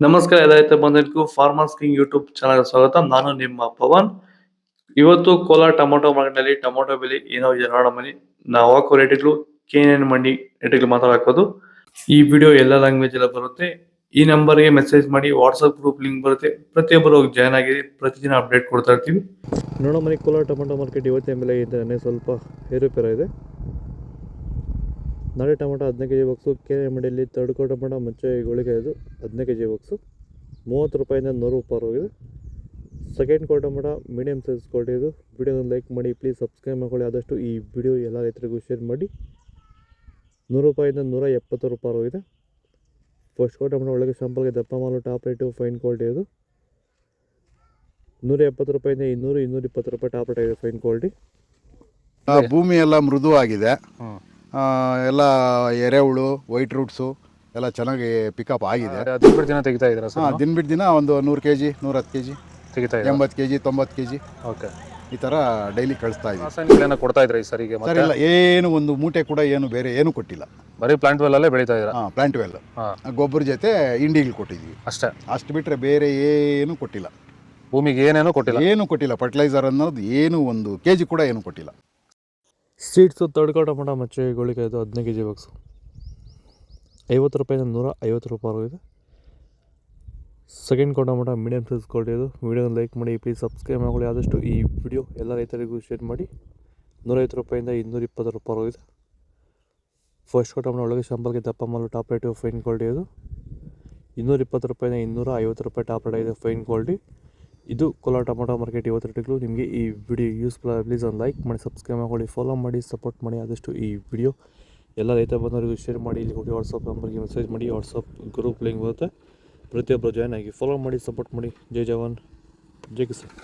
ನಮಸ್ಕಾರ ರೈತ ಬಂಧುಗಳಿಗೂ farmers king YouTube channel ಸ್ವಾಗತ. ನಾನು ನಿಮ್ಮ ಪವನ್. ಇವತ್ತು ಕೋಲಾರ ಟೊಮೊಟೊ ಮಾರ್ಕೆಟ್ನಲ್ಲಿ ಟೊಮೊಟೊ ಬೆಲೆ ಏನೋ ಇದೆ ನೋಡೋಣ ಬನ್ನಿ. ನಾವು ಹಾಕೋ ರೇಟ್ಗಳು KNN ಮಂಡಿ ರೇಟ್ಗಳು ಮಾತಾಡೋದು. ಈ ವಿಡಿಯೋ ಎಲ್ಲ ಲ್ಯಾಂಗ್ವೇಜ್ ಎಲ್ಲ ಬರುತ್ತೆ. ಈ ನಂಬರ್ಗೆ ಮೆಸೇಜ್ ಮಾಡಿ, ವಾಟ್ಸಪ್ ಗ್ರೂಪ್ ಲಿಂಕ್ ಬರುತ್ತೆ, ಪ್ರತಿಯೊಬ್ಬರು ಹೋಗಿ ಜಾಯ್ನ್ ಆಗಿ ಪ್ರತಿದಿನ ಅಪ್ಡೇಟ್ ಕೊಡ್ತಾ ಇರ್ತೀವಿ. ನೋಡೋ ಮನೆ ಕೋಲಾರ ಟೊಮೊಟೊ ಮಾರ್ಕೆಟ್ ಇವತ್ತಿನ ಬೆಲೆ ಇದ್ದಾನೆ ಸ್ವಲ್ಪ ಏರುಪೇರ ಇದೆ. ನಾಳೆ ಟೊಮೊಟೊ 15 kg ಬಾಕ್ಸು KNN ಮಂಡಿಯಲ್ಲಿ ತಡ್ಕೋ ಟೊಮೊಟೊ ಮುಂಚೆ ಗೋಳಿಗೆ ಇದು 15 kg ಬಾಕ್ಸು 30 ರೂಪಾಯಿಂದ 100 ರೂಪಾಯಿ ಹೋಗಿದೆ. Second quality tomato medium size quality ಇದು. ವಿಡಿಯೋನ ಲೈಕ್ ಮಾಡಿ, ಪ್ಲೀಸ್ ಸಬ್ಸ್ಕ್ರೈಬ್ ಮಾಡ್ಕೊಳ್ಳಿ. ಆದಷ್ಟು ಈ ವಿಡಿಯೋ ಎಲ್ಲ ರೈತರಿಗೂ ಶೇರ್ ಮಾಡಿ. 100 ರೂಪಾಯಿಂದ 170 ರೂಪಾಯಿ ಹೋಗಿದೆ. ಫಸ್ಟ್ ಕ್ವಾಲಿಟಿ ಟೊಮೊಟೊ ಒಳಗೆ ಶಾಂಪಲ್ಗೆ ದಪ್ಪ ಮಾಲು ಟಾಪ್ ರೇಟು ಫೈನ್ ಕ್ವಾಲಿಟಿ ಇದು. 170 ರೂಪಾಯಿಂದ 200, 220 ರೂಪಾಯಿ ಟಾಪ್ ರೇಟ್ ಆಗಿದೆ ಫೈನ್ ಕ್ವಾಲಿಟಿ. ಭೂಮಿ ಎಲ್ಲ ಮೃದುವಾಗಿದೆ. ಎಲ್ಲ ಎರೆಹುಳು, ವೈಟ್ ರೂಟ್ಸು ಎಲ್ಲ ಚೆನ್ನಾಗಿ ಪಿಕಪ್ ಆಗಿದೆ. ದಿನ ಬಿಟ್ಟು ದಿನ ತೆಗಿತಾ ಇದ್ದೀರಾ ಸರ್? ದಿನ ಬಿಟ್ಟು ದಿನ ಒಂದು 100 kg, 110 kg, ತೆಗಿತಾ ಇದ್ದೀರಾ? 80 kg, 90 kg ಓಕೆ. ಈ ಥರ ಡೈಲಿ ಕಳಿಸ್ತಾ ಇದ್ದೀವಿ. ರಾಸಾಯನಿಕಗಳನ್ನ ಕೊಡ್ತಾ ಇದ್ರಾ ಈ ಸರಿಗೆ? ಸರ್ ಇಲ್ಲ, ಏನು ಒಂದು ಮೂಟೆ ಕೂಡ ಏನು ಬೇರೆ ಏನು ಕೊಟ್ಟಿಲ್ಲ. ಬರೀ ಪ್ಲಾಂಟ್ ವೆಲ್ ಅಲ್ಲೇ ಬೆಳೀತಾ ಇದ್ದೀರಾ? ಪ್ಲಾಂಟ್ ವೆಲ್ ಗೊಬ್ಬರ ಜೊತೆ ಇಂಡಿಗಳು ಕೊಟ್ಟಿದ್ವಿ ಅಷ್ಟೇ. ಅಷ್ಟು ಬಿಟ್ಟರೆ ಬೇರೆ ಏನು ಕೊಟ್ಟಿಲ್ಲ. ಭೂಮಿಗೆ ಏನೇನೋ ಕೊಟ್ಟಿಲ್ಲ? ಏನು ಕೊಟ್ಟಿಲ್ಲ. ಫರ್ಟಿಲೈಸರ್ ಅನ್ನೋದು ಏನು 1 kg ಕೂಡ ಏನು ಕೊಟ್ಟಿಲ್ಲ. ಸೀಡ್ಸು ತಡ್ಕೋ ಟೊಮೊಟೊ ಮಚ್ಚೆ ಗೋಳಿಗೆ ಇದು 15 kg ಬಾಕ್ಸು 50 ರೂಪಾಯಿಂದ 150 ರೂಪಾಯಿ ಹೋಗಿದೆ. Second tomato medium size quality ಇದು. ವಿಡಿಯೋನ ಲೈಕ್ ಮಾಡಿ, ಪ್ಲೀಸ್ ಸಬ್ಸ್ಕ್ರೈಬ್ ಮಾಡ್ಕೊಳ್ಳಿ. ಆದಷ್ಟು ಈ ವಿಡಿಯೋ ಎಲ್ಲ ರೈತರಿಗೂ ಶೇರ್ ಮಾಡಿ. 150 ರೂಪಾಯಿಂದ 220 ರೂಪಾಯಿ ಹೋಗಿದೆ. ಫಸ್ಟ್ ಟೊಮೊಟೊ ಒಳಗೆ ಶಾಂಪಲ್ಗೆ ದಪ್ಪ ಮಾಲು ಟಾಪ್ ರೇಟು ಫೈನ್ ಕ್ವಾಲಿಟಿ ಇದು. 220 ರೂಪಾಯಿಂದ 250 ರೂಪಾಯಿ ಟಾಪ್ ರೇಟ್ ಇದೆ ಫೈನ್ ಕ್ವಾಲಿಟಿ. ಇದು ಕೋಲಾರ ಟೊಮೊಟೊ ಮಾರ್ಕೆಟ್ ಇವತ್ತು ರೇಟ್ಗಳು. ನಿಮಗೆ ಈ ವಿಡಿಯೋ ಯೂಸ್ಫುಲ್ ಆಗಿ ಪ್ಲೀಸ್ ಒಂದು ಲೈಕ್ ಮಾಡಿ, ಸಬ್ಸ್ಕ್ರೈಬ್ ಮಾಡ್ಕೊಳ್ಳಿ, ಫಾಲೋ ಮಾಡಿ, ಸಪೋರ್ಟ್ ಮಾಡಿ. ಆದಷ್ಟು ಈ ವಿಡಿಯೋ ಎಲ್ಲ ರೈತ ಬಂದವರಿಗೂ ಶೇರ್ ಮಾಡಿ. ಇಲ್ಲಿ ಹೋಗಿ ವಾಟ್ಸಪ್ ನಂಬರ್ಗೆ ಮೆಸೇಜ್ ಮಾಡಿ, ವಾಟ್ಸಪ್ ಗ್ರೂಪ್ ಲಿಂಕ್ ಬರುತ್ತೆ, ಪ್ರತಿಯೊಬ್ಬರು ಜಾಯ್ನ್ ಆಗಿ ಫಾಲೋ ಮಾಡಿ, ಸಪೋರ್ಟ್ ಮಾಡಿ. ಜೈ ಜವಾನ್, ಜೈ ಕಿಸಾನ್.